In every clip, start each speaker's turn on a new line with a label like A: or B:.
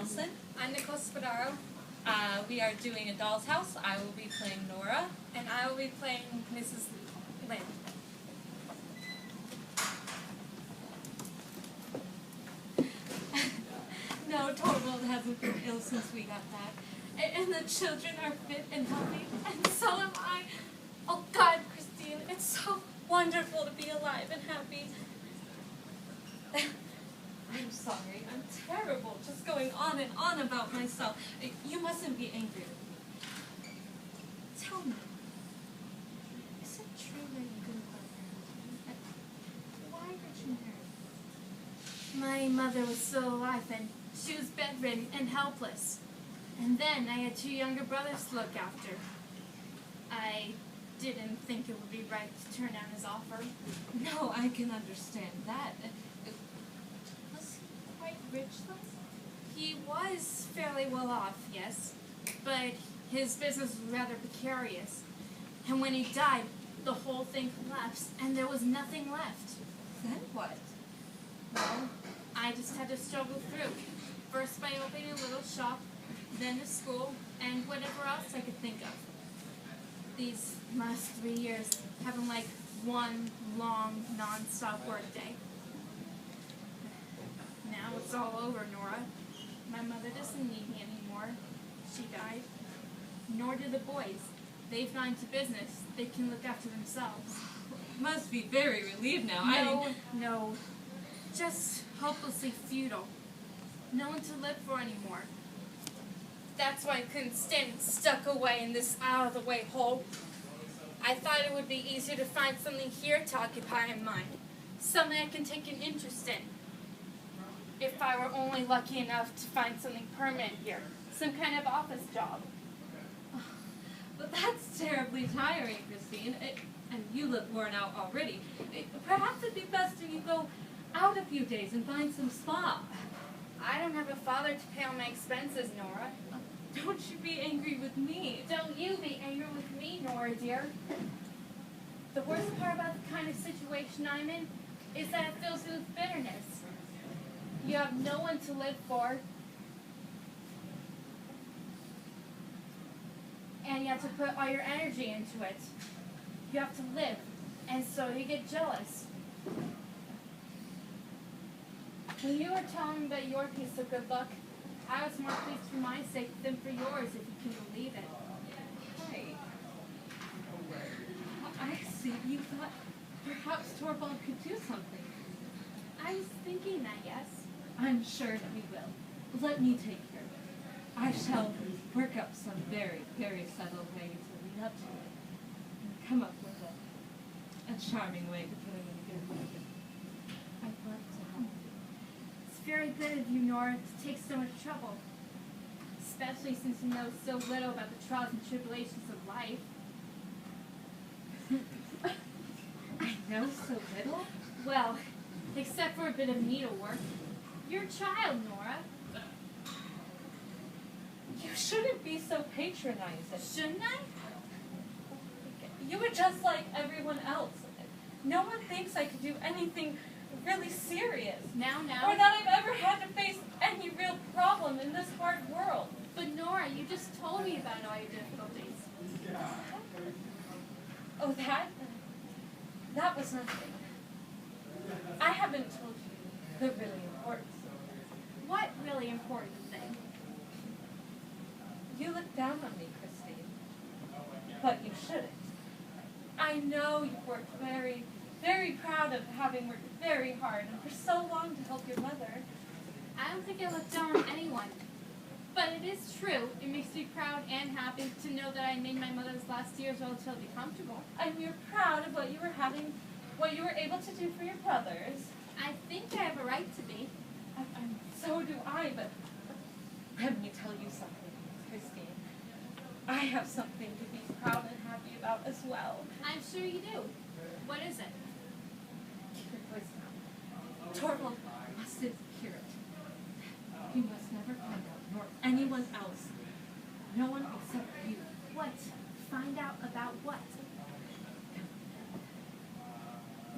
A: Nelson.
B: I'm Nicole's.
A: We are doing a doll's house. I will be playing Nora.
B: And I will be playing Mrs. Lynn.
A: No, Torvald hasn't been ill since we got back. And the children are fit and healthy, and so am I. Oh God, Christine, it's so wonderful to be alive and happy. I'm sorry, I'm terrible, just going on and on about myself. You mustn't be angry with me. Tell me, is it true that you couldn't love her? Why did you marry?
B: My mother was still alive, and she was bedridden and helpless. And then I had 2 younger brothers to look after. I didn't think it would be right to turn down his offer.
A: No, I can understand that. Was he quite rich, though?
B: He was fairly well off, yes, but his business was rather precarious. And when he died, the whole thing collapsed, and there was nothing left.
A: Then what?
B: Well, I just had to struggle through. First by opening a little shop, then a school, and whatever else I could think of. These last 3 years have been like one long, non-stop work day. Now it's all over, Nora. My mother doesn't need me anymore. She died. Nor do the boys. They've gone to business. They can look after themselves.
A: Must be very relieved now.
B: No. Just hopelessly futile. No one to live for anymore. That's why I couldn't stand stuck away in this out-of-the-way hole. I thought it would be easier to find something here to occupy my mind. Something I can take an interest in. If I were only lucky enough to find something permanent here. Some kind of office job.
A: But that's terribly tiring, Christine. And you look worn out already. Perhaps it'd be best if you go out a few days and find some spa.
B: I don't have a father to pay all my expenses, Nora.
A: Don't you be angry with me.
B: Don't you be angry with me, Nora, dear. The worst part about the kind of situation I'm in is that it fills you with bitterness. You have no one to live for. And you have to put all your energy into it. You have to live. And so you get jealous. When you were telling me about your piece of good luck, I was more pleased for my sake than for yours, if you can believe it.
A: Hey. I see. You thought perhaps Torvald could do something.
B: I was thinking that, yes.
A: I'm sure that we will. Let me take care of it. I shall work up some very, very subtle way to lead up to it. And come up with a charming way to put it in a good mood. I'd love to help you.
B: It's very good of you, Nora, to take so much trouble. Especially since you know so little about the trials and tribulations of life.
A: I know so little?
B: Well, except for a bit of needlework. You're a child, Nora.
A: You shouldn't be so patronizing.
B: Shouldn't I?
A: You were just like everyone else. No one thinks I could do anything really serious.
B: Now.
A: Or that I've ever had to face any real problem in this hard world.
B: But Nora, you just told me about all your difficulties.
A: Oh, that was nothing. I haven't told you the really important thing.
B: What really important thing?
A: You look down on me, Christine. But you shouldn't. I know you've worked very, very proud of having worked very hard and for so long to help your mother.
B: I don't think I look down on anyone. But it is true. It makes me proud and happy to know that I made my mother's last years relatively comfortable.
A: And you're proud of what you were able to do for your brothers.
B: I think I have a right to be.
A: So do I, but let me tell you something, Christine. I have something to be proud and happy about as well.
B: I'm sure you do. What is it?
A: Keep your voice down. Torvald must hear it. You must never find out, nor anyone else. No one except you.
B: What? Find out about what?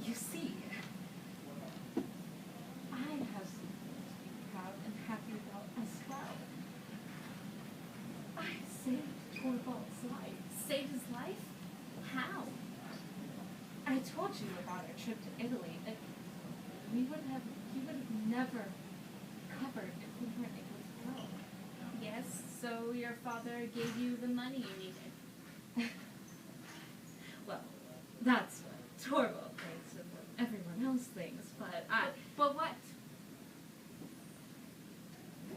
A: You see, I have something to be proud and happy about as well.
B: life. Saved his life? How?
A: I told you about our trip to Italy. He would have never recovered if we weren't able to go.
B: Yes, so your father gave you the money you needed.
A: Well, that's what Torvald thinks and what everyone else thinks, but
B: But what?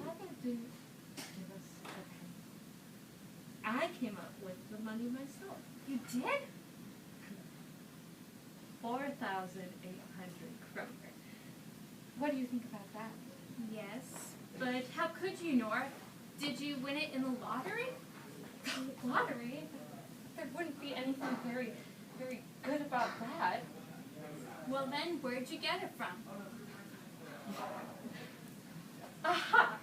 A: Father didn't give us a penny. I came up with the money myself.
B: You did?
A: 4,800 kroner. What do you think about that?
B: Yes, but how could you, Nora? Did you win it in the lottery?
A: The lottery? There wouldn't be anything very, very good about that.
B: Well then, where'd you get it from?
A: Aha!